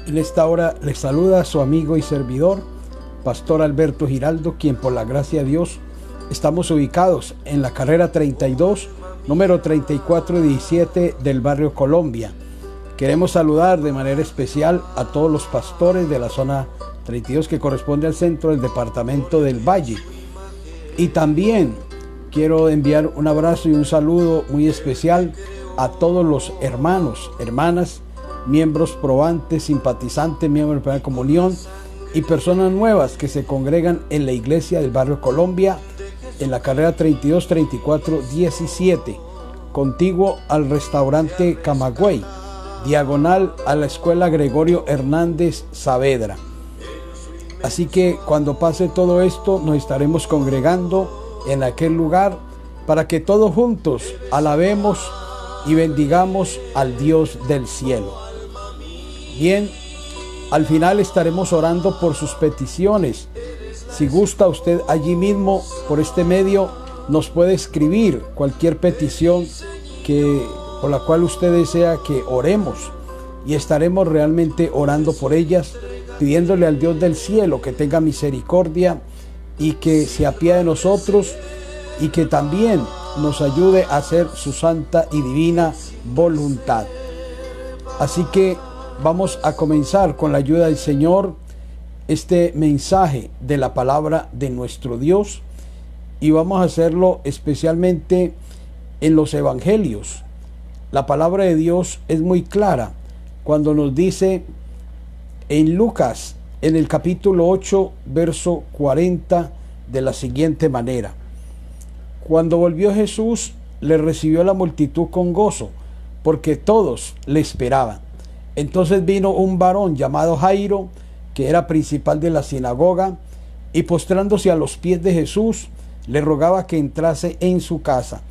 En esta hora les saluda a su amigo y servidor, Pastor Alberto Giraldo, quien por la gracia de Dios estamos ubicados en la carrera 32, número 3417 del barrio Colombia. Queremos saludar de manera especial a todos los pastores de la zona 32 que corresponde al centro del departamento del Valle. Y también quiero enviar un abrazo y un saludo muy especial a todos los hermanos, hermanas, miembros probantes, simpatizantes, miembros de la Primera Comunión y personas nuevas que se congregan en la iglesia del barrio Colombia en la carrera 32 34 17, contiguo al restaurante Camagüey, diagonal a la escuela Gregorio Hernández Saavedra. Así que cuando pase todo esto nos estaremos congregando en aquel lugar para que todos juntos alabemos y bendigamos al Dios del cielo. Bien, al final estaremos orando por sus peticiones. Si gusta usted allí mismo, por este medio, nos puede escribir cualquier petición por la cual usted desea que oremos. Y estaremos realmente orando por ellas, pidiéndole al Dios del cielo que tenga misericordia y que se apiade de nosotros y que también nos ayude a hacer su santa y divina voluntad. Así que vamos a comenzar con la ayuda del Señor este mensaje de la palabra de nuestro Dios, y vamos a hacerlo especialmente en los evangelios. La palabra de Dios es muy clara cuando nos dice en Lucas, en el capítulo 8, verso 40, de la siguiente manera: cuando volvió Jesús, le recibió la multitud con gozo, porque todos le esperaban. Entonces vino un varón llamado Jairo, que era principal de la sinagoga, y postrándose a los pies de Jesús, le rogaba que entrase en su casa,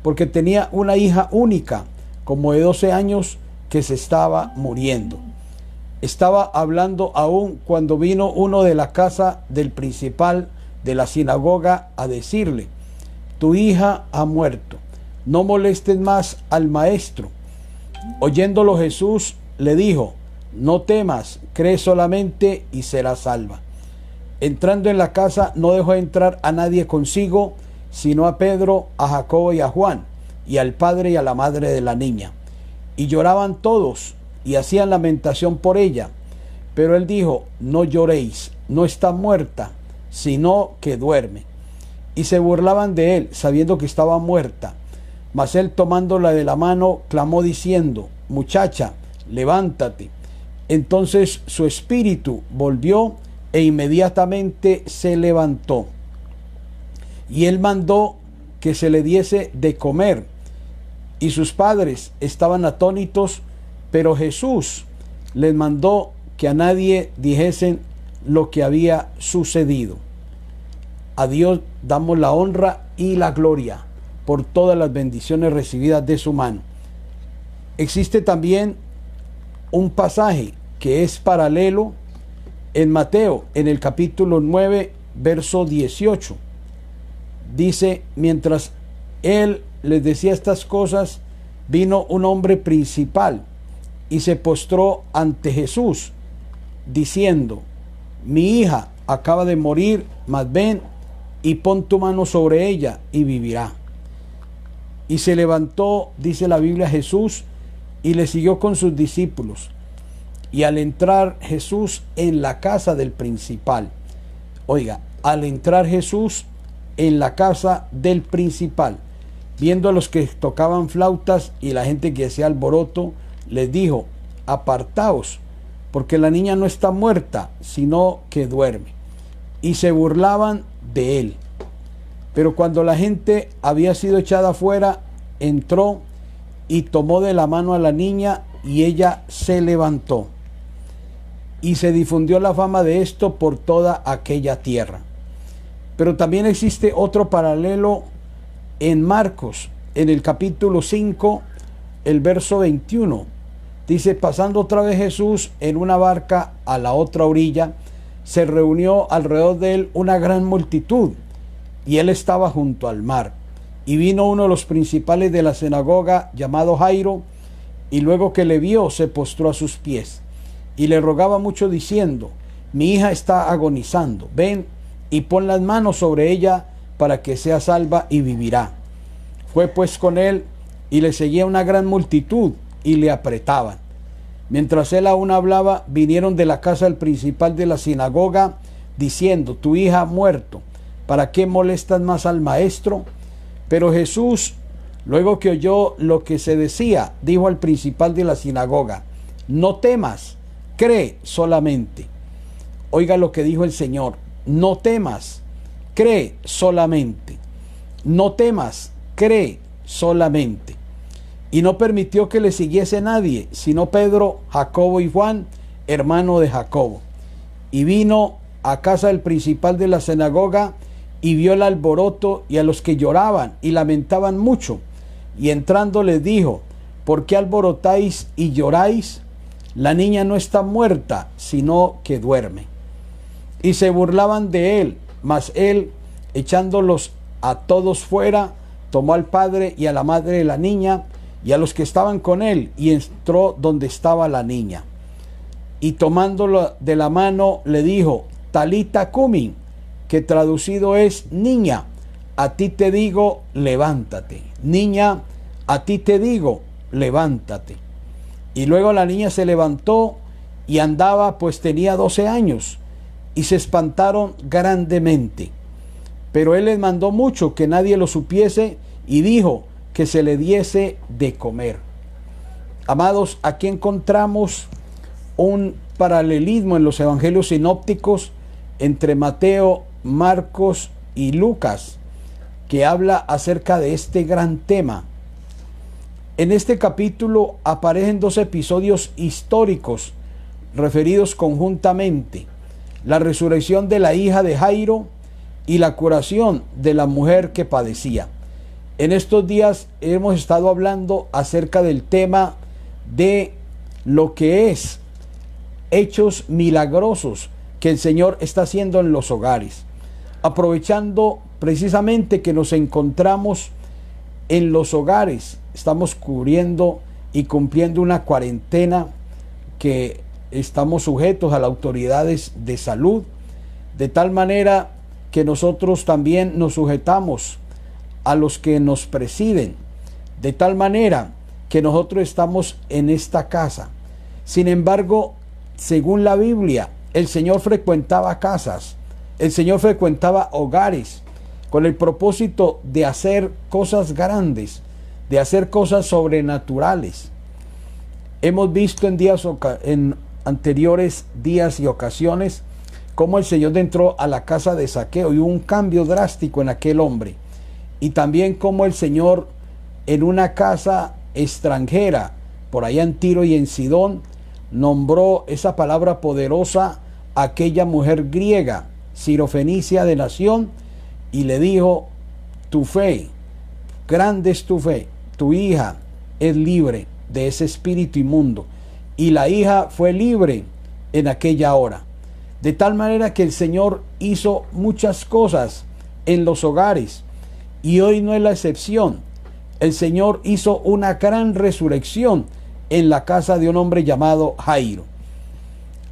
porque tenía una hija única, como de 12 años, que se estaba muriendo. Estaba hablando aún cuando vino uno de la casa del principal de la sinagoga a decirle: tu hija ha muerto, no molestes más al maestro. Oyéndolo Jesús le dijo: no temas, cree solamente y serás salva. Entrando en la casa, no dejó entrar a nadie consigo, sino a Pedro, a Jacobo y a Juan, y al padre y a la madre de la niña. Y lloraban todos, y hacían lamentación por ella. Pero él dijo: no lloréis, no está muerta, sino que duerme. Y se burlaban de él, sabiendo que estaba muerta. Mas él, tomándola de la mano, clamó diciendo: muchacha, levántate. Entonces su espíritu volvió e inmediatamente se levantó. Y él mandó que se le diese de comer. Y sus padres estaban atónitos, pero Jesús les mandó que a nadie dijesen lo que había sucedido. A Dios damos la honra y la gloria por todas las bendiciones recibidas de su mano. Existe también un pasaje que es paralelo en Mateo, en el capítulo 9, verso 18. Dice: mientras él les decía estas cosas, vino un hombre principal y se postró ante Jesús, diciendo: mi hija acaba de morir, mas ven y pon tu mano sobre ella y vivirá. Y se levantó, dice la Biblia, Jesús, y le siguió con sus discípulos. Y al entrar Jesús en la casa del principal, oiga, al entrar Jesús en la casa del principal, viendo a los que tocaban flautas y la gente que hacía alboroto, les dijo: apartaos, porque la niña no está muerta, sino que duerme. Y se burlaban de él. Pero cuando la gente había sido echada afuera, entró y tomó de la mano a la niña, y ella se levantó. Y se difundió la fama de esto por toda aquella tierra. Pero también existe otro paralelo en Marcos, en el capítulo 5, el verso 21. Dice: pasando otra vez Jesús en una barca a la otra orilla, se reunió alrededor de él una gran multitud, y él estaba junto al mar. Y vino uno de los principales de la sinagoga, llamado Jairo, y luego que le vio se postró a sus pies y le rogaba mucho diciendo: mi hija está agonizando, ven y pon las manos sobre ella para que sea salva y vivirá. Fue pues con él, y le seguía una gran multitud y le apretaban. Mientras él aún hablaba, vinieron de la casa del principal de la sinagoga diciendo: tu hija ha muerto, ¿para qué molestas más al maestro? Pero Jesús, luego que oyó lo que se decía, dijo al principal de la sinagoga: no temas, cree solamente. Oiga lo que dijo el Señor: no temas, cree solamente. No temas, cree solamente. Y no permitió que le siguiese nadie, sino Pedro, Jacobo y Juan, hermano de Jacobo. Y vino a casa del principal de la sinagoga, y vio el alboroto y a los que lloraban y lamentaban mucho. Y entrando les dijo: ¿por qué alborotáis y lloráis? La niña no está muerta, sino que duerme. Y se burlaban de él, mas él, echándolos a todos fuera, tomó al padre y a la madre de la niña y a los que estaban con él, y entró donde estaba la niña. Y tomándolo de la mano le dijo: Talita cumi, que traducido es: niña, a ti te digo, levántate. Niña, a ti te digo, levántate. Y luego la niña se levantó y andaba, pues tenía 12 años, y se espantaron grandemente. Pero él les mandó mucho que nadie lo supiese, y dijo que se le diese de comer. Amados, aquí encontramos un paralelismo en los evangelios sinópticos entre Mateo, Marcos y Lucas, que habla acerca de este gran tema. En este capítulo aparecen dos episodios históricos referidos conjuntamente: la resurrección de la hija de Jairo y la curación de la mujer que padecía. En estos días hemos estado hablando acerca del tema de lo que es hechos milagrosos que el Señor está haciendo en los hogares, aprovechando precisamente que nos encontramos en los hogares. Estamos cubriendo y cumpliendo una cuarentena que estamos sujetos a las autoridades de salud, de tal manera que nosotros también nos sujetamos a los que nos presiden, de tal manera que nosotros estamos en esta casa. Sin embargo, según la Biblia, el Señor frecuentaba casas, el Señor frecuentaba hogares con el propósito de hacer cosas grandes, de hacer cosas sobrenaturales. Hemos visto en anteriores días y ocasiones cómo el Señor entró a la casa de Zaqueo y hubo un cambio drástico en aquel hombre. Y también cómo el Señor, en una casa extranjera, por allá en Tiro y en Sidón, nombró esa palabra poderosa a aquella mujer griega, sirofenicia de nación, y le dijo: tu fe, grande es tu fe, tu hija es libre de ese espíritu inmundo. Y la hija fue libre en aquella hora. De tal manera que el Señor hizo muchas cosas en los hogares, y hoy no es la excepción. El Señor hizo una gran resurrección en la casa de un hombre llamado Jairo.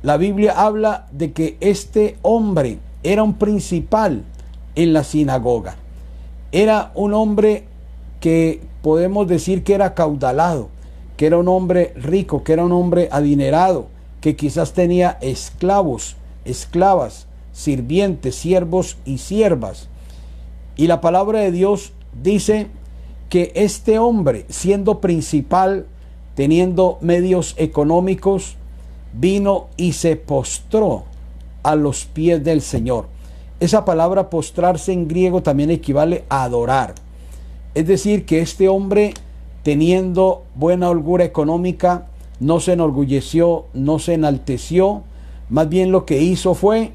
La Biblia habla de que este hombre era un principal en la sinagoga. Era un hombre que podemos decir que era acaudalado, que era un hombre rico, que era un hombre adinerado, que quizás tenía esclavos, esclavas, sirvientes, siervos y siervas. Y la palabra de Dios dice que este hombre, siendo principal, teniendo medios económicos, vino y se postró a los pies del Señor. Esa palabra postrarse en griego también equivale a adorar. Es decir, que este hombre, teniendo buena holgura económica, no se enorgulleció, no se enalteció, más bien lo que hizo fue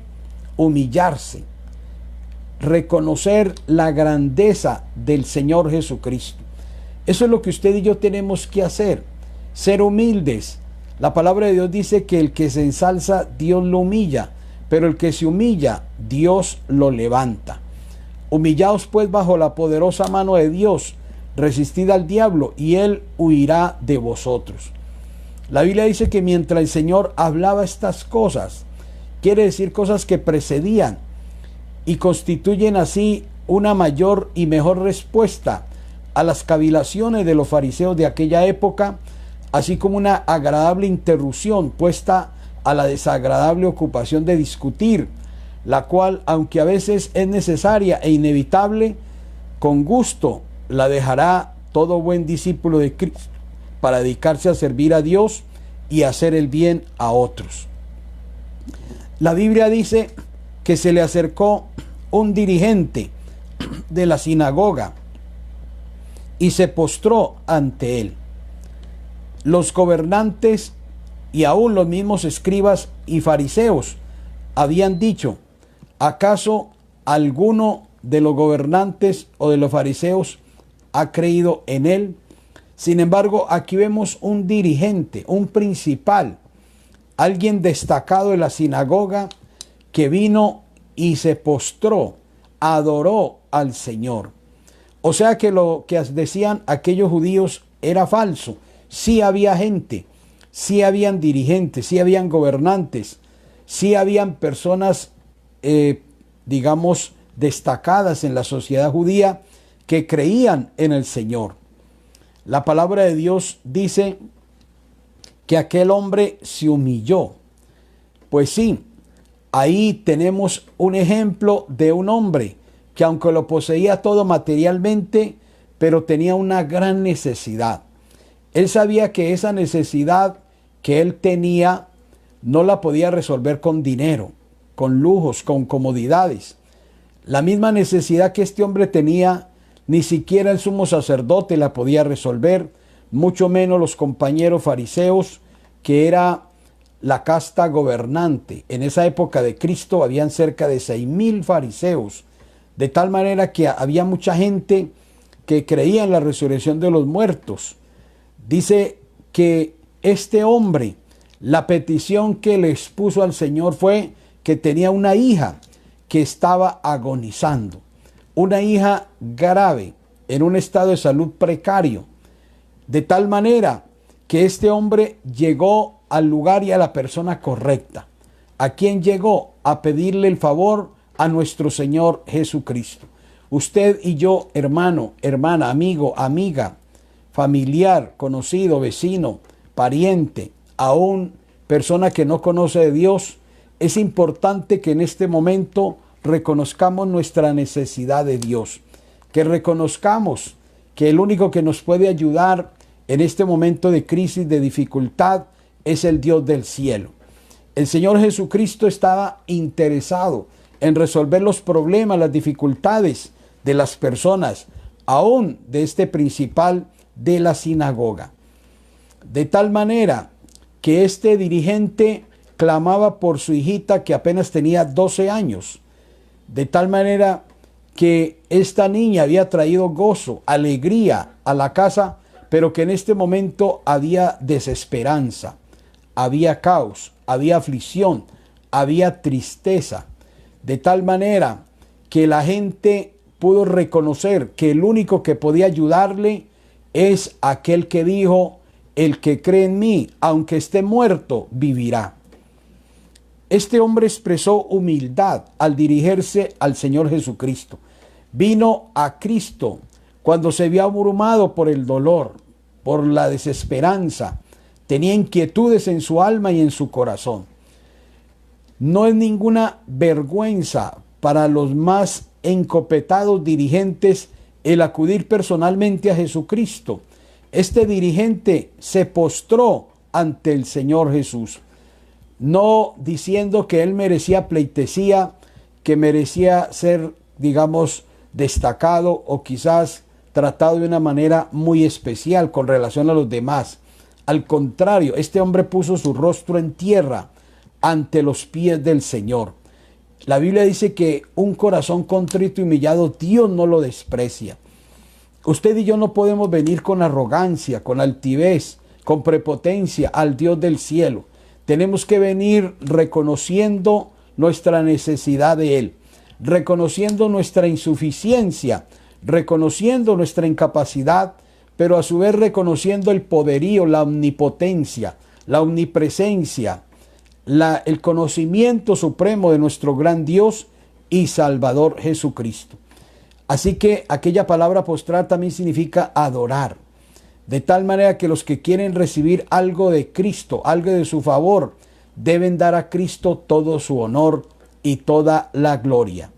humillarse, reconocer la grandeza del Señor Jesucristo. Eso es lo que usted y yo tenemos que hacer, ser humildes. La palabra de Dios dice que el que se ensalza, Dios lo humilla, pero el que se humilla, Dios lo levanta. Humillaos pues bajo la poderosa mano de Dios, resistid al diablo y él huirá de vosotros. La Biblia dice que mientras el Señor hablaba estas cosas, quiere decir cosas que precedían y constituyen así una mayor y mejor respuesta a las cavilaciones de los fariseos de aquella época, así como una agradable interrupción puesta a la desagradable ocupación de discutir, la cual, aunque a veces es necesaria e inevitable, con gusto la dejará todo buen discípulo de Cristo para dedicarse a servir a Dios y hacer el bien a otros. La Biblia dice que se le acercó un dirigente de la sinagoga y se postró ante él. Los gobernantes y aún los mismos escribas y fariseos habían dicho: ¿acaso alguno de los gobernantes o de los fariseos ha creído en él? Sin embargo, aquí vemos un dirigente, un principal, alguien destacado de la sinagoga que vino y se postró, adoró al Señor. O sea que lo que decían aquellos judíos era falso. Sí había gente, sí habían dirigentes, sí habían gobernantes, sí habían personas, digamos, destacadas en la sociedad judía que creían en el Señor. La palabra de Dios dice que aquel hombre se humilló. Pues sí, ahí tenemos un ejemplo de un hombre que, aunque lo poseía todo materialmente, pero tenía una gran necesidad. Él sabía que esa necesidad que él tenía no la podía resolver con dinero, con lujos, con comodidades. La misma necesidad que este hombre tenía, ni siquiera el sumo sacerdote la podía resolver, mucho menos los compañeros fariseos, que era la casta gobernante. En esa época de Cristo habían cerca de 6,000 fariseos, de tal manera que había mucha gente que creía en la resurrección de los muertos. Dice que este hombre, la petición que le expuso al Señor fue que tenía una hija que estaba agonizando, una hija grave, en un estado de salud precario, de tal manera que este hombre llegó al lugar y a la persona correcta. ¿A quién llegó? A pedirle el favor a nuestro Señor Jesucristo. Usted y yo, hermano, hermana, amigo, amiga, familiar, conocido, vecino, pariente, aún persona que no conoce de Dios, es importante que en este momento reconozcamos nuestra necesidad de Dios, que reconozcamos que el único que nos puede ayudar en este momento de crisis, de dificultad, es el Dios del cielo. El Señor Jesucristo estaba interesado en resolver los problemas, las dificultades de las personas, aún de este principal de la sinagoga. De tal manera que este dirigente clamaba por su hijita que apenas tenía 12 años. De tal manera que esta niña había traído gozo, alegría a la casa, pero que en este momento había desesperanza, había caos, había aflicción, había tristeza. De tal manera que la gente pudo reconocer que el único que podía ayudarle es aquel que dijo: el que cree en mí, aunque esté muerto, vivirá. Este hombre expresó humildad al dirigirse al Señor Jesucristo. Vino a Cristo cuando se vio abrumado por el dolor, por la desesperanza. Tenía inquietudes en su alma y en su corazón. No es ninguna vergüenza para los más encopetados dirigentes el acudir personalmente a Jesucristo. Este dirigente se postró ante el Señor Jesús, no diciendo que él merecía pleitesía, que merecía ser, digamos, destacado o quizás tratado de una manera muy especial con relación a los demás. Al contrario, este hombre puso su rostro en tierra ante los pies del Señor. La Biblia dice que un corazón contrito y humillado Dios no lo desprecia. Usted y yo no podemos venir con arrogancia, con altivez, con prepotencia al Dios del cielo. Tenemos que venir reconociendo nuestra necesidad de Él, reconociendo nuestra insuficiencia, reconociendo nuestra incapacidad, pero a su vez reconociendo el poderío, la omnipotencia, la omnipresencia, el conocimiento supremo de nuestro gran Dios y Salvador Jesucristo. Así que aquella palabra postrar también significa adorar, de tal manera que los que quieren recibir algo de Cristo, algo de su favor, deben dar a Cristo todo su honor y toda la gloria.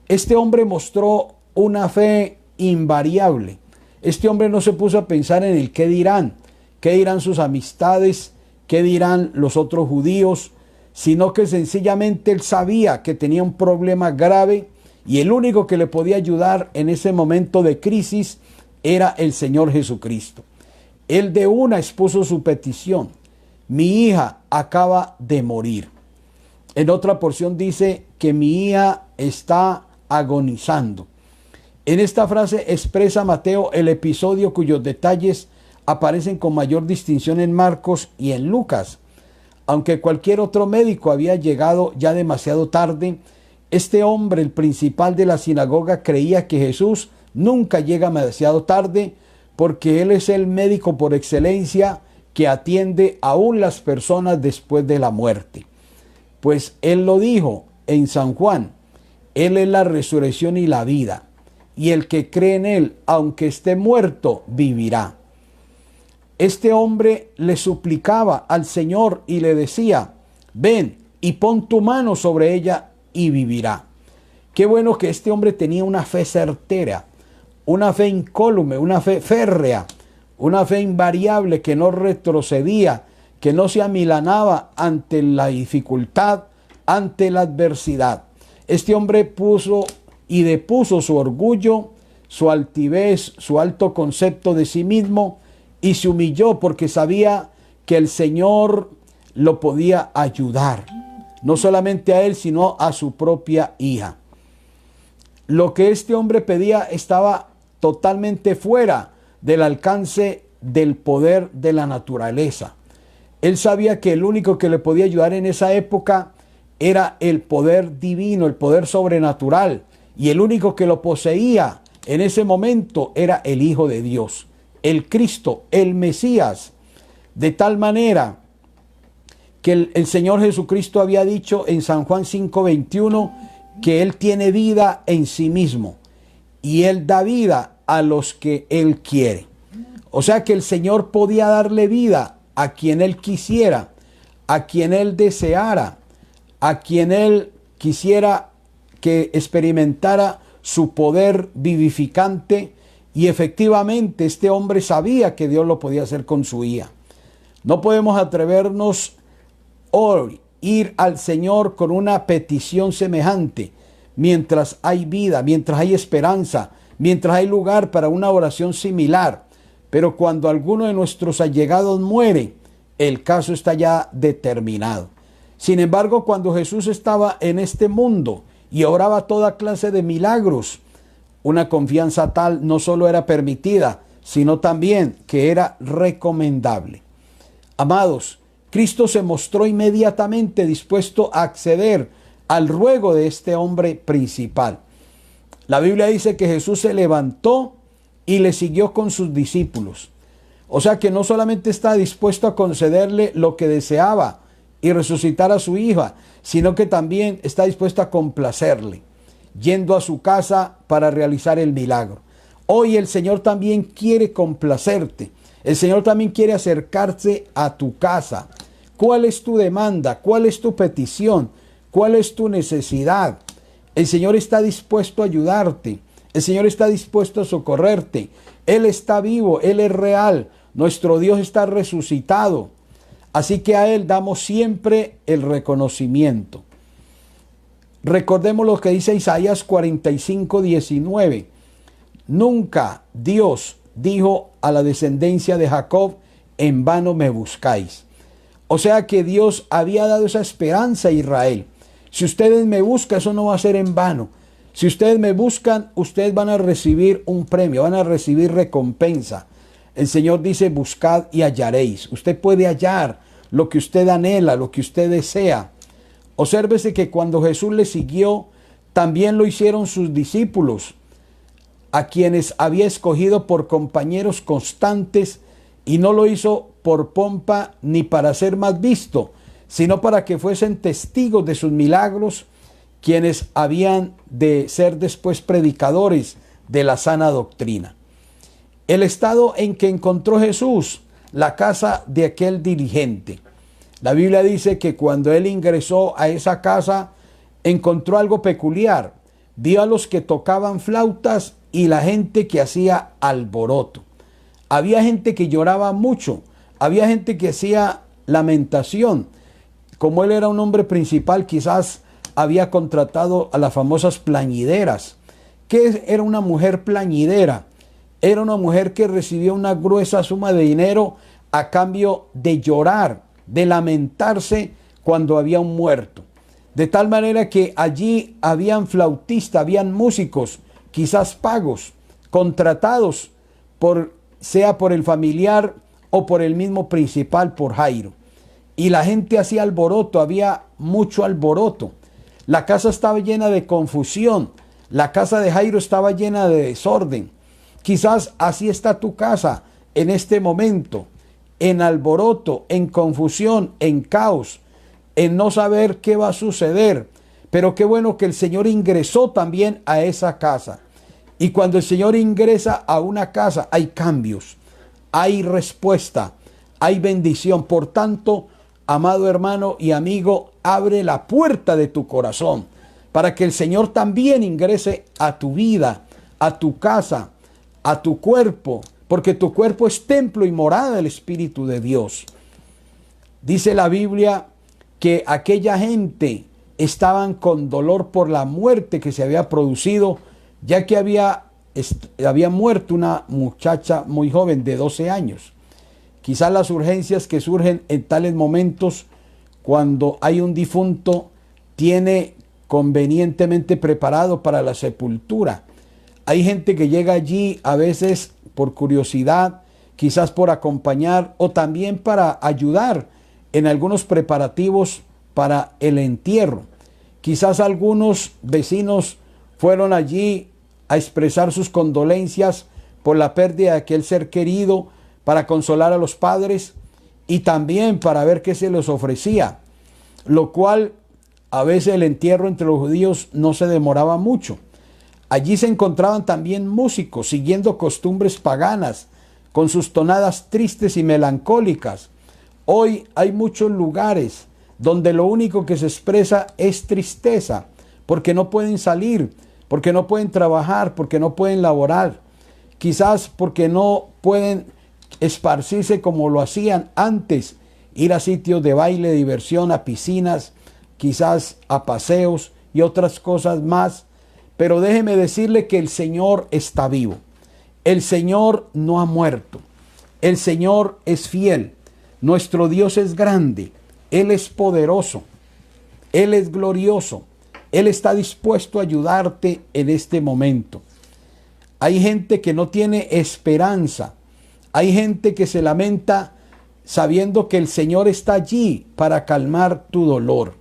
Este hombre mostró una fe invariable. Este hombre no se puso a pensar en el qué dirán sus amistades, qué dirán los otros judíos, sino que sencillamente él sabía que tenía un problema grave y el único que le podía ayudar en ese momento de crisis era el Señor Jesucristo. Él de una expuso su petición: mi hija acaba de morir. En otra porción dice que mi hija está agonizando. En esta frase expresa Mateo el episodio cuyos detalles aparecen con mayor distinción en Marcos y en Lucas. Aunque cualquier otro médico había llegado ya demasiado tarde, este hombre, el principal de la sinagoga, creía que Jesús nunca llega demasiado tarde, porque Él es el médico por excelencia que atiende aún las personas después de la muerte. Pues Él lo dijo en San Juan: Él es la resurrección y la vida, y el que cree en Él, aunque esté muerto, vivirá. Este hombre le suplicaba al Señor y le decía: ven y pon tu mano sobre ella y vivirá. Qué bueno que este hombre tenía una fe certera, una fe incólume, una fe férrea, una fe invariable que no retrocedía, que no se amilanaba ante la dificultad, ante la adversidad. Este hombre puso y depuso su orgullo, su altivez, su alto concepto de sí mismo, y se humilló porque sabía que el Señor lo podía ayudar, no solamente a él, sino a su propia hija. Lo que este hombre pedía estaba totalmente fuera del alcance del poder de la naturaleza. Él sabía que el único que le podía ayudar en esa época era el poder divino, el poder sobrenatural, y el único que lo poseía en ese momento era el Hijo de Dios, el Cristo, el Mesías. De tal manera que el Señor Jesucristo había dicho en San Juan 5:21 que Él tiene vida en sí mismo y Él da vida a los que Él quiere. O sea que el Señor podía darle vida a quien Él quisiera, a quien Él deseara, a quien Él quisiera que experimentara su poder vivificante. Y efectivamente este hombre sabía que Dios lo podía hacer con su hija. No podemos atrevernos hoy a ir al Señor con una petición semejante mientras hay vida, mientras hay esperanza, mientras hay lugar para una oración similar. Pero cuando alguno de nuestros allegados muere, el caso está ya determinado. Sin embargo, cuando Jesús estaba en este mundo y oraba toda clase de milagros, una confianza tal no solo era permitida, sino también que era recomendable. Amados, Cristo se mostró inmediatamente dispuesto a acceder al ruego de este hombre principal. La Biblia dice que Jesús se levantó y le siguió con sus discípulos. O sea que no solamente está dispuesto a concederle lo que deseaba y resucitar a su hija, sino que también está dispuesto a complacerle, yendo a su casa para realizar el milagro. Hoy el Señor también quiere complacerte. El Señor también quiere acercarse a tu casa. ¿Cuál es tu demanda? ¿Cuál es tu petición? ¿Cuál es tu necesidad? El Señor está dispuesto a ayudarte. El Señor está dispuesto a socorrerte. Él está vivo, Él es real. Nuestro Dios está resucitado. Así que a Él damos siempre el reconocimiento. Recordemos lo que dice Isaías 45:19. Nunca Dios dijo a la descendencia de Jacob: en vano me buscáis. O sea que Dios había dado esa esperanza a Israel. Si ustedes me buscan, eso no va a ser en vano. Si ustedes me buscan, ustedes van a recibir un premio, van a recibir recompensa. El Señor dice: buscad y hallaréis. Usted puede hallar lo que usted anhela, lo que usted desea. Obsérvese que cuando Jesús le siguió, también lo hicieron sus discípulos. a quienes había escogido por compañeros constantes, y no lo hizo por pompa ni para ser más visto, sino para que fuesen testigos de sus milagros, quienes habían de ser después predicadores de la sana doctrina. El estado en que encontró Jesús la casa de aquel dirigente. La Biblia dice que cuando él ingresó a esa casa, encontró algo peculiar. Vio a los que tocaban flautas y la gente que hacía alboroto. Había gente que lloraba mucho, había gente que hacía lamentación. Como él era un hombre principal, quizás había contratado a las famosas plañideras. ¿Qué era una mujer plañidera? Era una mujer que recibía una gruesa suma de dinero a cambio de llorar, de lamentarse cuando había un muerto. De tal manera que allí habían flautistas, habían músicos, quizás pagos, contratados sea por el familiar o por el mismo principal, por Jairo. Y la gente hacía alboroto, había mucho alboroto. La casa estaba llena de confusión. La casa de Jairo estaba llena de desorden. Quizás así está tu casa en este momento, en alboroto, en confusión, en caos, en no saber qué va a suceder. Pero qué bueno que el Señor ingresó también a esa casa. Y cuando el Señor ingresa a una casa, hay cambios, hay respuesta, hay bendición. Por tanto, amado hermano y amigo, abre la puerta de tu corazón para que el Señor también ingrese a tu vida, a tu casa, a tu cuerpo, porque tu cuerpo es templo y morada del Espíritu de Dios. Dice la Biblia que aquella gente estaban con dolor por la muerte que se había producido, ya que había muerto una muchacha muy joven de 12 años. Quizás las urgencias que surgen en tales momentos, cuando hay un difunto, tiene convenientemente preparado para la sepultura. Hay gente que llega allí a veces por curiosidad, quizás por acompañar o también para ayudar en algunos preparativos para el entierro. Quizás algunos vecinos fueron allí a expresar sus condolencias por la pérdida de aquel ser querido, para consolar a los padres y también para ver qué se les ofrecía, lo cual a veces el entierro entre los judíos no se demoraba mucho. Allí se encontraban también músicos siguiendo costumbres paganas, con sus tonadas tristes y melancólicas. Hoy hay muchos lugares donde lo único que se expresa es tristeza, porque no pueden salir, porque no pueden trabajar, porque no pueden laborar, quizás porque no pueden esparcirse como lo hacían antes, ir a sitios de baile, de diversión, a piscinas, quizás a paseos y otras cosas más. Pero déjeme decirle que el Señor está vivo. El Señor no ha muerto. El Señor es fiel. Nuestro Dios es grande. Él es poderoso. Él es glorioso. Él está dispuesto a ayudarte en este momento. Hay gente que no tiene esperanza. Hay gente que se lamenta sabiendo que el Señor está allí para calmar tu dolor.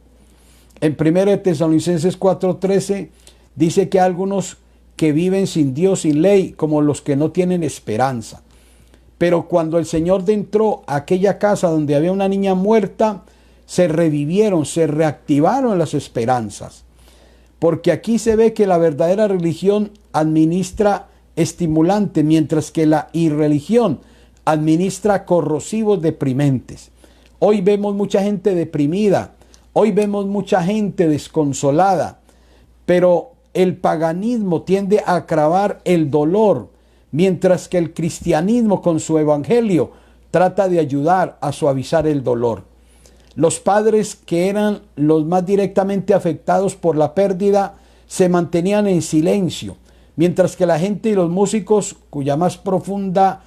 En 1 Tesalonicenses 4:13 dice que hay algunos que viven sin Dios y ley, como los que no tienen esperanza. Pero cuando el Señor entró a aquella casa donde había una niña muerta, se revivieron, se reactivaron las esperanzas. Porque aquí se ve que la verdadera religión administra estimulante, mientras que la irreligión administra corrosivos deprimentes. Hoy vemos mucha gente deprimida, hoy vemos mucha gente desconsolada, pero el paganismo tiende a agravar el dolor, mientras que el cristianismo con su evangelio trata de ayudar a suavizar el dolor. Los padres, que eran los más directamente afectados por la pérdida, se mantenían en silencio, mientras que la gente y los músicos, cuya más profunda,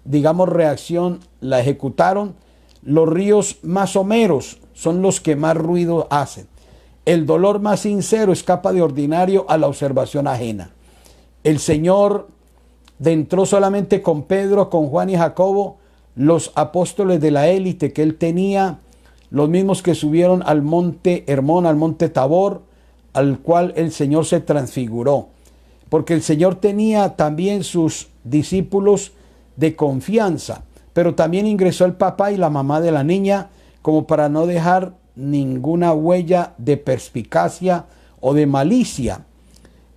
reacción la ejecutaron, los ríos más someros son los que más ruido hacen. El dolor más sincero escapa de ordinario a la observación ajena. El Señor entró solamente con Pedro, con Juan y Jacobo, los apóstoles de la élite que él tenía, los mismos que subieron al monte Hermón, al monte Tabor, al cual el Señor se transfiguró. porque el Señor tenía también sus discípulos de confianza, pero también ingresó el papá y la mamá de la niña como para no dejar ninguna huella de perspicacia o de malicia.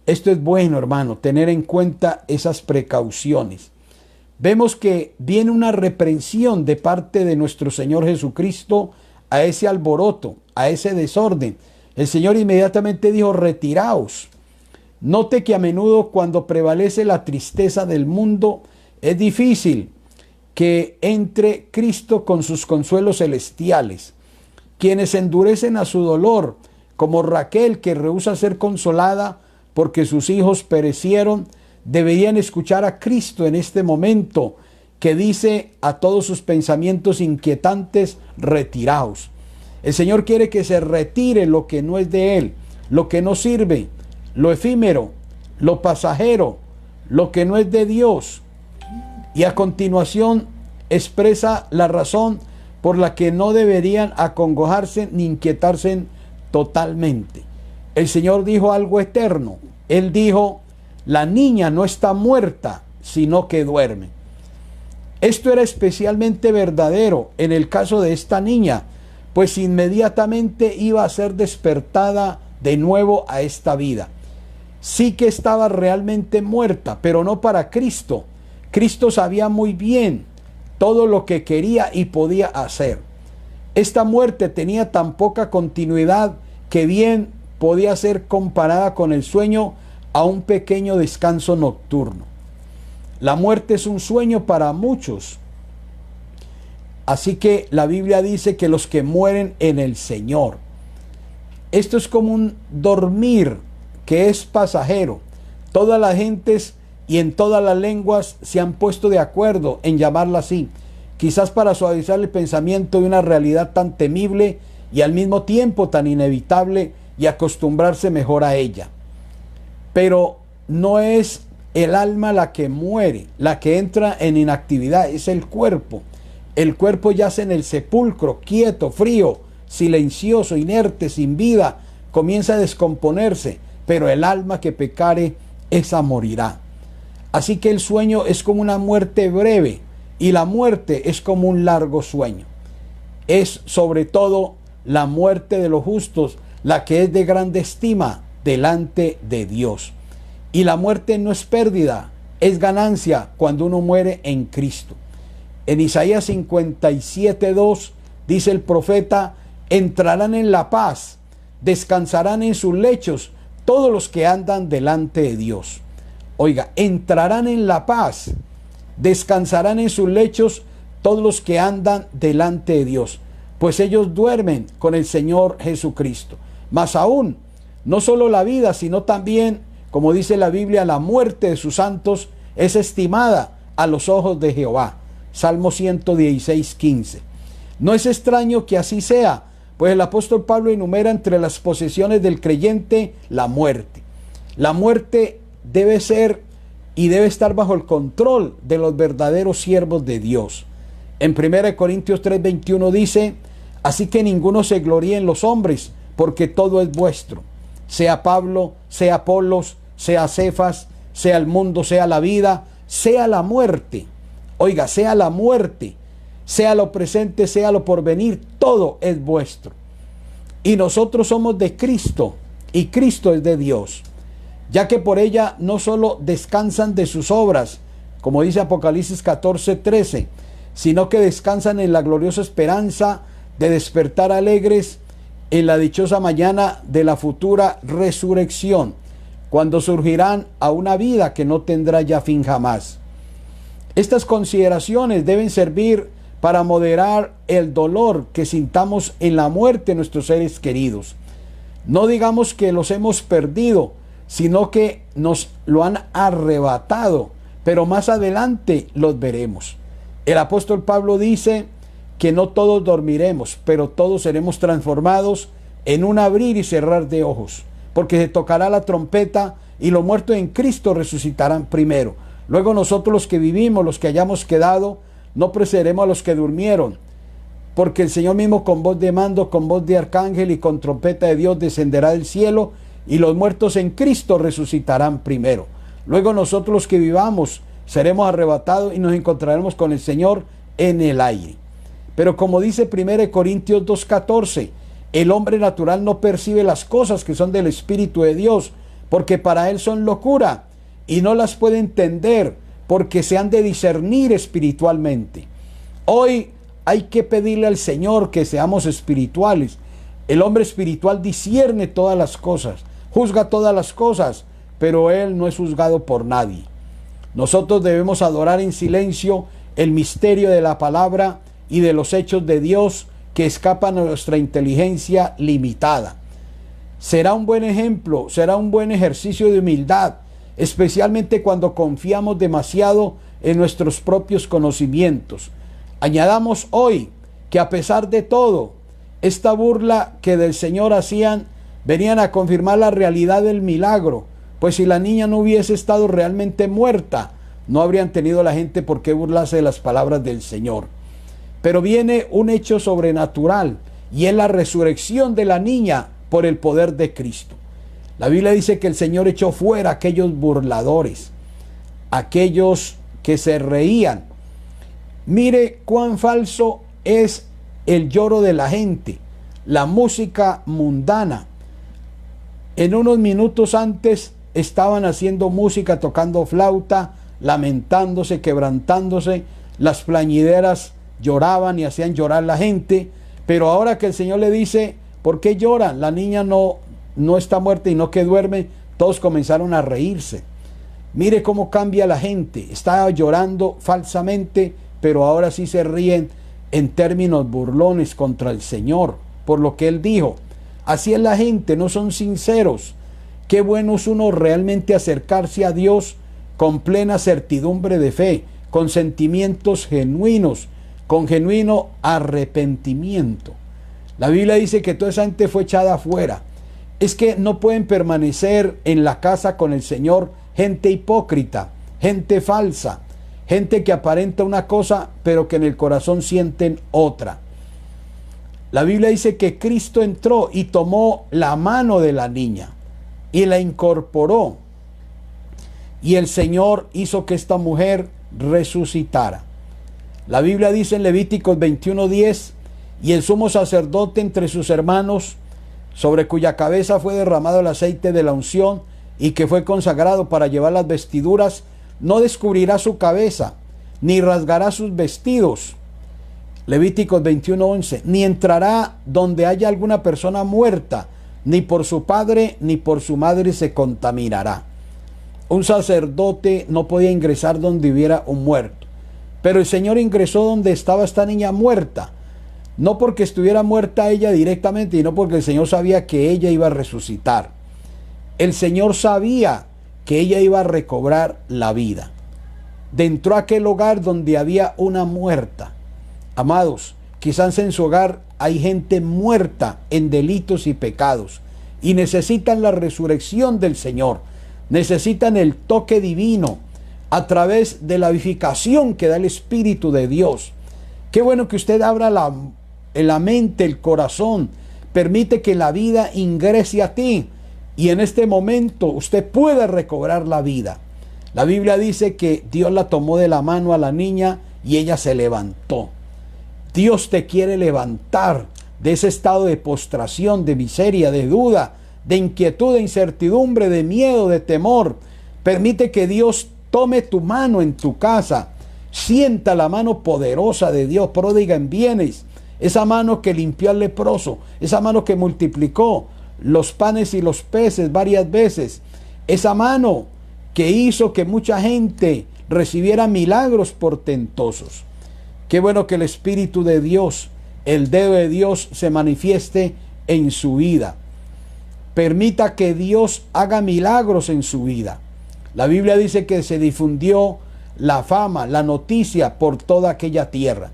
Esto es bueno, hermano, tener en cuenta esas precauciones. Vemos que viene una reprensión de parte de nuestro Señor Jesucristo a ese alboroto, a ese desorden. El Señor inmediatamente dijo: retiraos. Note que a menudo cuando prevalece la tristeza del mundo, es difícil que entre Cristo con sus consuelos celestiales. Quienes endurecen a su dolor, como Raquel, que rehúsa ser consolada porque sus hijos perecieron, deberían escuchar a Cristo en este momento, que dice a todos sus pensamientos inquietantes: retiraos. El Señor quiere que se retire lo que no es de Él, lo que no sirve, lo efímero, lo pasajero, lo que no es de Dios. Y a continuación expresa la razón por la que no deberían acongojarse ni inquietarse totalmente. El Señor dijo algo eterno. Él dijo: la niña no está muerta, sino que duerme. Esto era especialmente verdadero en el caso de esta niña, pues inmediatamente iba a ser despertada de nuevo a esta vida. Sí que estaba realmente muerta, pero no para Cristo. Cristo sabía muy bien todo lo que quería y podía hacer. Esta muerte tenía tan poca continuidad que bien podía ser comparada con el sueño a un pequeño descanso nocturno. La muerte es un sueño para muchos. Así que la Biblia dice que los que mueren en el Señor. Esto es como un dormir que es pasajero. Todas las gentes y en todas las lenguas se han puesto de acuerdo en llamarla así, quizás para suavizar el pensamiento de una realidad tan temible y al mismo tiempo tan inevitable, y acostumbrarse mejor a ella. Pero no es el alma la que muere, la que entra en inactividad, es el cuerpo. El cuerpo yace en el sepulcro, quieto, frío, silencioso, inerte, sin vida, comienza a descomponerse, pero el alma que pecare, esa morirá. Así que el sueño es como una muerte breve y la muerte es como un largo sueño. Es sobre todo la muerte de los justos la que es de grande estima delante de Dios. Y la muerte no es pérdida, es ganancia cuando uno muere en Cristo. En Isaías 57:2 dice el profeta: entrarán en la paz, descansarán en sus lechos todos los que andan delante de Dios. Oiga, entrarán en la paz, descansarán en sus lechos todos los que andan delante de Dios, pues ellos duermen con el Señor Jesucristo. Más aún, no solo la vida, sino también, como dice la Biblia, la muerte de sus santos es estimada a los ojos de Jehová. Salmo 116:15. No es extraño que así sea, pues el apóstol Pablo enumera entre las posesiones del creyente la muerte. La muerte debe ser y debe estar bajo el control de los verdaderos siervos de Dios. En 1 Corintios 3:21 dice: así que ninguno se gloríe en los hombres, porque todo es vuestro, sea Pablo, sea Apolos, sea Cefas, sea el mundo, sea la vida, sea la muerte. Oiga, sea la muerte, sea lo presente, sea lo porvenir, todo es vuestro. Y nosotros somos de Cristo, y Cristo es de Dios, ya que por ella no solo descansan de sus obras, como dice Apocalipsis 14:13, sino que descansan en la gloriosa esperanza de despertar alegres en la dichosa mañana de la futura resurrección, cuando surgirán a una vida que no tendrá ya fin jamás. Estas consideraciones deben servir para moderar el dolor que sintamos en la muerte de nuestros seres queridos. No digamos que los hemos perdido, sino que nos lo han arrebatado, pero más adelante los veremos. El apóstol Pablo dice que no todos dormiremos, pero todos seremos transformados en un abrir y cerrar de ojos, porque se tocará la trompeta y los muertos en Cristo resucitarán primero. Luego nosotros los que vivimos, los que hayamos quedado, no precederemos a los que durmieron, porque el Señor mismo con voz de mando, con voz de arcángel y con trompeta de Dios descenderá del cielo, y los muertos en Cristo resucitarán primero. Luego nosotros los que vivamos seremos arrebatados y nos encontraremos con el Señor en el aire. Pero como dice 1 Corintios 2:14, el hombre natural no percibe las cosas que son del Espíritu de Dios, porque para él son locura, y no las puede entender, porque se han de discernir espiritualmente. Hoy hay que pedirle al Señor que seamos espirituales. El hombre espiritual discierne todas las cosas, juzga todas las cosas, pero él no es juzgado por nadie. Nosotros debemos adorar en silencio el misterio de la palabra y de los hechos de Dios que escapan a nuestra inteligencia limitada. Será un buen ejemplo, será un buen ejercicio de humildad, especialmente cuando confiamos demasiado en nuestros propios conocimientos. Añadamos hoy que a pesar de todo, esta burla que del Señor hacían venían a confirmar la realidad del milagro, pues si la niña no hubiese estado realmente muerta, no habrían tenido la gente por qué burlarse de las palabras del Señor. Pero viene un hecho sobrenatural y es la resurrección de la niña por el poder de Cristo. La Biblia dice que el Señor echó fuera a aquellos burladores, aquellos que se reían. Mire cuán falso es el lloro de la gente, la música mundana. En unos minutos antes estaban haciendo música, tocando flauta, lamentándose, quebrantándose, las plañideras lloraban y hacían llorar la gente, pero ahora que el Señor le dice, ¿por qué lloran? La niña no está muerta y no que duerme, todos comenzaron a reírse. Mire cómo cambia la gente, estaba llorando falsamente, pero ahora sí se ríen en términos burlones contra el Señor, por lo que Él dijo. Así es la gente, no son sinceros. Qué bueno es uno realmente acercarse a Dios con plena certidumbre de fe, con sentimientos genuinos, con genuino arrepentimiento. La Biblia dice que toda esa gente fue echada afuera. Es que no pueden permanecer en la casa con el Señor gente hipócrita, gente falsa, gente que aparenta una cosa pero que en el corazón sienten otra. La Biblia dice que Cristo entró y tomó la mano de la niña y la incorporó, y el Señor hizo que esta mujer resucitara. La Biblia dice en Levíticos 21:10, y el sumo sacerdote entre sus hermanos, sobre cuya cabeza fue derramado el aceite de la unción y que fue consagrado para llevar las vestiduras, no descubrirá su cabeza, ni rasgará sus vestidos. Levíticos 21:11, ni entrará donde haya alguna persona muerta, ni por su padre ni por su madre se contaminará. Un sacerdote no podía ingresar donde hubiera un muerto, pero el Señor ingresó donde estaba esta niña muerta, no porque estuviera muerta ella directamente, sino porque el Señor sabía que ella iba a resucitar. El Señor sabía que ella iba a recobrar la vida. Entró a aquel hogar donde había una muerta. Amados, quizás en su hogar hay gente muerta en delitos y pecados y necesitan la resurrección del Señor, necesitan el toque divino a través de la vivificación que da el Espíritu de Dios. Qué bueno que usted abra la mente, el corazón, permite que la vida ingrese a ti y en este momento usted puede recobrar la vida. La Biblia dice que Dios la tomó de la mano a la niña y ella se levantó. Dios te quiere levantar de ese estado de postración, de miseria, de duda, de inquietud, de incertidumbre, de miedo, de temor. Permite que Dios tome tu mano en tu casa. Sienta la mano poderosa de Dios, pródiga en bienes. Esa mano que limpió al leproso, esa mano que multiplicó los panes y los peces varias veces. Esa mano que hizo que mucha gente recibiera milagros portentosos. Qué bueno que el Espíritu de Dios, el dedo de Dios se manifieste en su vida. Permita que Dios haga milagros en su vida. La Biblia dice que se difundió la fama, la noticia por toda aquella tierra.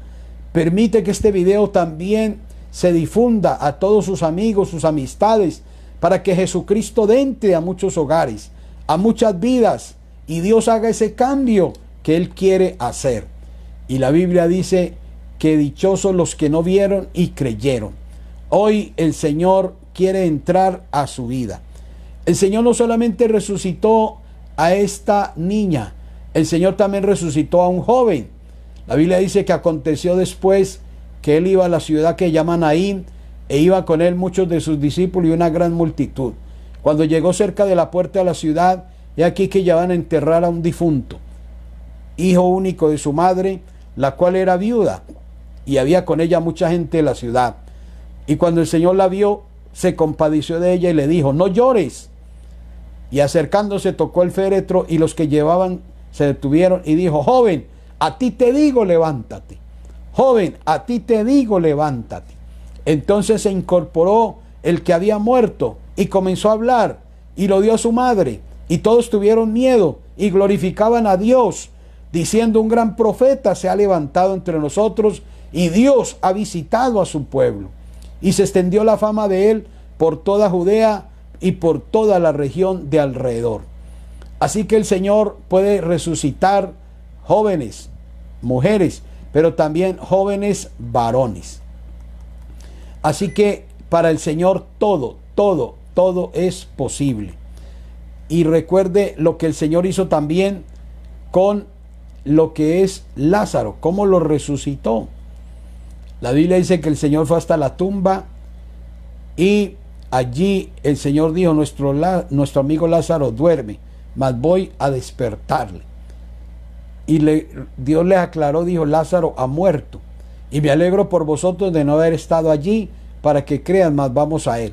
Permite que este video también se difunda a todos sus amigos, sus amistades, para que Jesucristo entre a muchos hogares, a muchas vidas, y Dios haga ese cambio que Él quiere hacer. Y la Biblia dice que dichosos los que no vieron y creyeron. Hoy el Señor quiere entrar a su vida. El Señor no solamente resucitó a esta niña. El Señor también resucitó a un joven. La Biblia dice que aconteció después que él iba a la ciudad que llaman Naín, e iba con él muchos de sus discípulos y una gran multitud. Cuando llegó cerca de la puerta de la ciudad, he aquí que llevaban a enterrar a un difunto, hijo único de su madre, la cual era viuda, y había con ella mucha gente de la ciudad. Y cuando el Señor la vio, se compadeció de ella y le dijo: no llores. Y acercándose tocó el féretro, y los que llevaban se detuvieron, y dijo: joven, a ti te digo, levántate. Joven, a ti te digo, levántate. Entonces se incorporó el que había muerto y comenzó a hablar, y lo dio a su madre, y todos tuvieron miedo y glorificaban a Dios, diciendo: un gran profeta se ha levantado entre nosotros, y Dios ha visitado a su pueblo. Y se extendió la fama de él por toda Judea y por toda la región de alrededor. Así que el Señor puede resucitar jóvenes, mujeres, pero también jóvenes varones. Así que para el Señor todo es posible. Y recuerde lo que el Señor hizo también con lo que es Lázaro, cómo lo resucitó. La Biblia dice que el Señor fue hasta la tumba, y allí el Señor dijo: nuestro amigo Lázaro duerme, mas voy a despertarle. Y Dios les aclaró, dijo: Lázaro ha muerto, y me alegro por vosotros de no haber estado allí, para que crean, mas vamos a él.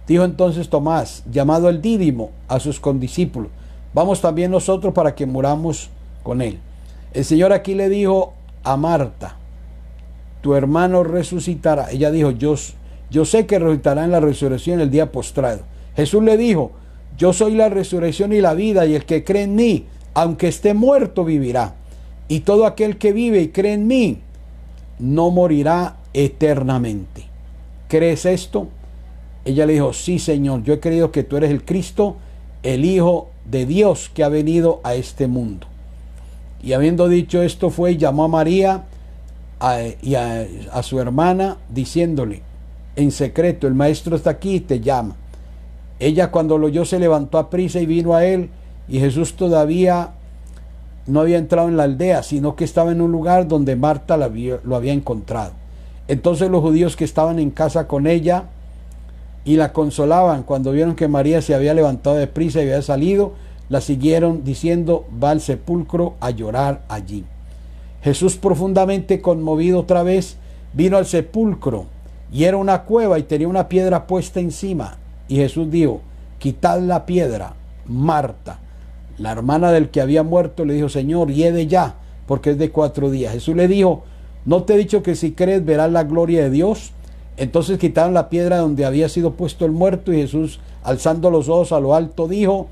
Dijo entonces Tomás, llamado el Dídimo, a sus condiscípulos: vamos también nosotros para que muramos con él. El Señor aquí le dijo a Marta: tu hermano resucitará. Ella dijo: yo sé que resucitará en la resurrección el día postrado. Jesús le dijo: yo soy la resurrección y la vida, y el que cree en mí, aunque esté muerto, vivirá. Y todo aquel que vive y cree en mí, no morirá eternamente. ¿Crees esto? Ella le dijo: sí, Señor, yo he creído que tú eres el Cristo, el Hijo de Dios, que ha venido a este mundo. Y habiendo dicho esto, fue y llamó a María y a su hermana, diciéndole en secreto: el maestro está aquí y te llama. Ella, cuando lo oyó, se levantó aprisa y vino a él, y Jesús todavía no había entrado en la aldea, sino que estaba en un lugar donde Marta lo había encontrado. Entonces los judíos que estaban en casa con ella y la consolaban, cuando vieron que María se había levantado de prisa y había salido, la siguieron diciendo: va al sepulcro a llorar allí. Jesús, profundamente conmovido otra vez, vino al sepulcro, y era una cueva y tenía una piedra puesta encima. Y Jesús dijo: quitad la piedra. Marta, la hermana del que había muerto, le dijo: Señor, hiede ya, porque es de 4 días. Jesús le dijo: ¿no te he dicho que si crees verás la gloria de Dios? Entonces quitaron la piedra donde había sido puesto el muerto, y Jesús, alzando los ojos a lo alto, dijo: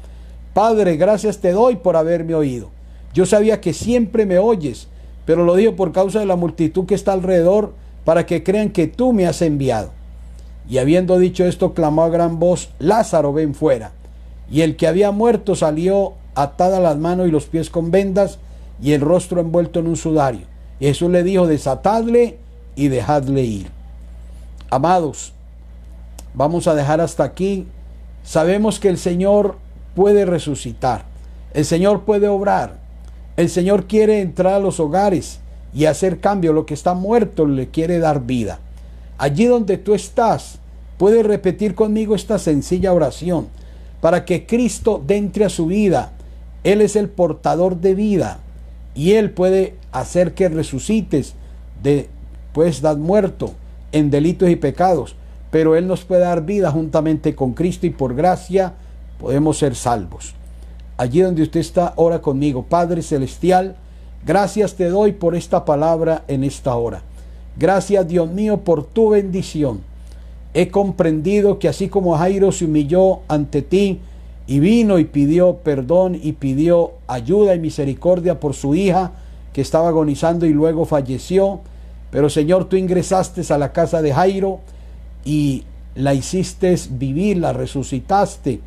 Padre, gracias te doy por haberme oído. Yo sabía que siempre me oyes, pero lo digo por causa de la multitud que está alrededor, para que crean que tú me has enviado. Y habiendo dicho esto, clamó a gran voz: Lázaro, ven fuera. Y el que había muerto salió, atadas las manos y los pies con vendas, y el rostro envuelto en un sudario. Y Jesús le dijo: desatadle y dejadle ir. Amados, vamos a dejar hasta aquí. Sabemos que el Señor puede resucitar, el Señor puede obrar, el Señor quiere entrar a los hogares y hacer cambio. Lo que está muerto le quiere dar vida. Allí donde tú estás, puedes repetir conmigo esta sencilla oración para que Cristo entre a su vida. Él es el portador de vida, y Él puede hacer que resucites pues estás muerto en delitos y pecados, pero Él nos puede dar vida juntamente con Cristo, y por gracia podemos ser salvos. Allí donde usted está, ora conmigo. Padre Celestial, gracias te doy por esta palabra en esta hora. Gracias, Dios mío, por tu bendición. He comprendido que así como Jairo se humilló ante ti y vino y pidió perdón y pidió ayuda y misericordia por su hija que estaba agonizando y luego falleció, pero Señor, tú ingresaste a la casa de Jairo y la hiciste vivir, la resucitaste.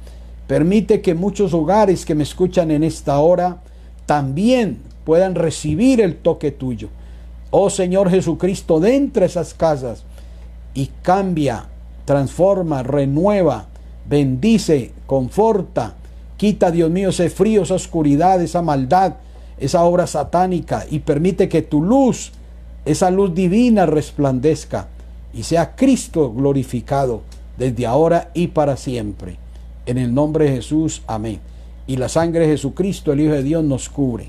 Permite que muchos hogares que me escuchan en esta hora también puedan recibir el toque tuyo. Oh Señor Jesucristo, entra a esas casas y cambia, transforma, renueva, bendice, conforta, Quita, Dios mío, ese frío, esa oscuridad, esa maldad, esa obra satánica, y permite que tu luz, esa luz divina, resplandezca y sea Cristo glorificado desde ahora y para siempre. En el nombre de Jesús, amén. Y la sangre de Jesucristo, el Hijo de Dios, nos cubre.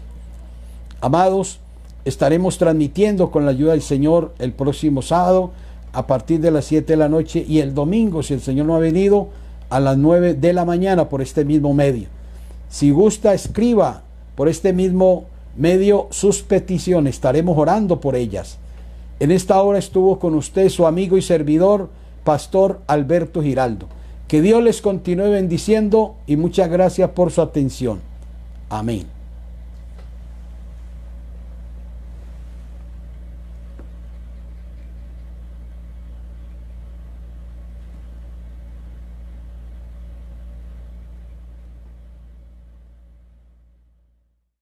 Amados, estaremos transmitiendo con la ayuda del Señor el próximo sábado a partir de las 7 de la noche, y el domingo, si el Señor no ha venido, a las 9 de la mañana por este mismo medio. Si gusta, escriba por este mismo medio sus peticiones, estaremos orando por ellas. En esta hora estuvo con usted su amigo y servidor, Pastor Alberto Giraldo. Que Dios les continúe bendiciendo y muchas gracias por su atención. Amén.